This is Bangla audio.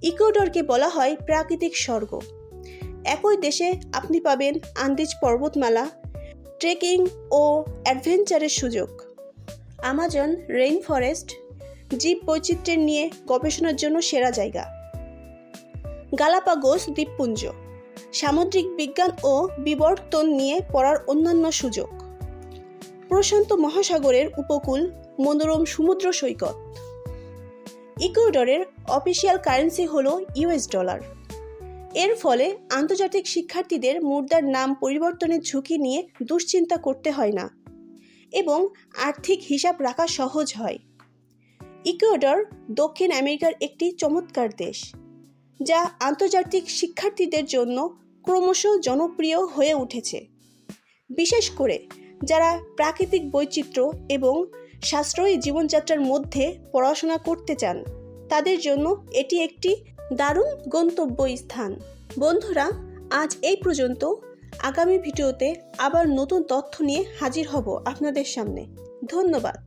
ইকুয়েডরকে বলা হয় প্রাকৃতিক স্বর্গ। একই দেশে আপনি পাবেন আন্দিজ পর্বতমালা, ট্রেকিং ও অ্যাডভেঞ্চারের সুযোগ, আমাজন রেইন ফরেস্ট, জীব বৈচিত্র্যের নিয়ে গবেষণার জন্য সেরা জায়গা, গালাপাগোস দ্বীপপুঞ্জ, সামুদ্রিক বিজ্ঞান ও বিবর্তন নিয়ে পড়ার অন্যান্য সুযোগ, প্রশান্ত মহাসাগরের উপকূল, মনোরম সমুদ্র সৈকত। ইকুয়েডরের অফিসিয়াল কারেন্সি হলো ইউএস ডলার। এর ফলে আন্তর্জাতিক শিক্ষার্থীদের মুদ্রার নাম পরিবর্তনের ঝুঁকি নিয়ে দুশ্চিন্তা করতে হয় না এবং আর্থিক হিসাব রাখা সহজ হয়। ইকুয়েডর দক্ষিণ আমেরিকার একটি চমৎকার দেশ, যা আন্তর্জাতিক শিক্ষার্থীদের জন্য ক্রমশ জনপ্রিয় হয়ে উঠেছে, বিশেষ করে যারা প্রাকৃতিক বৈচিত্র্য এবং সাশ্রয়ী জীবনযাত্রার মধ্যে পড়াশোনা করতে চান। তাদের জন্য এটি একটি দারুণ গন্তব্যস্থান। বন্ধুরা, আজ এই পর্যন্ত। আগামী ভিডিওতে আবার নতুন তথ্য নিয়ে হাজির হব আপনাদের সামনে। ধন্যবাদ।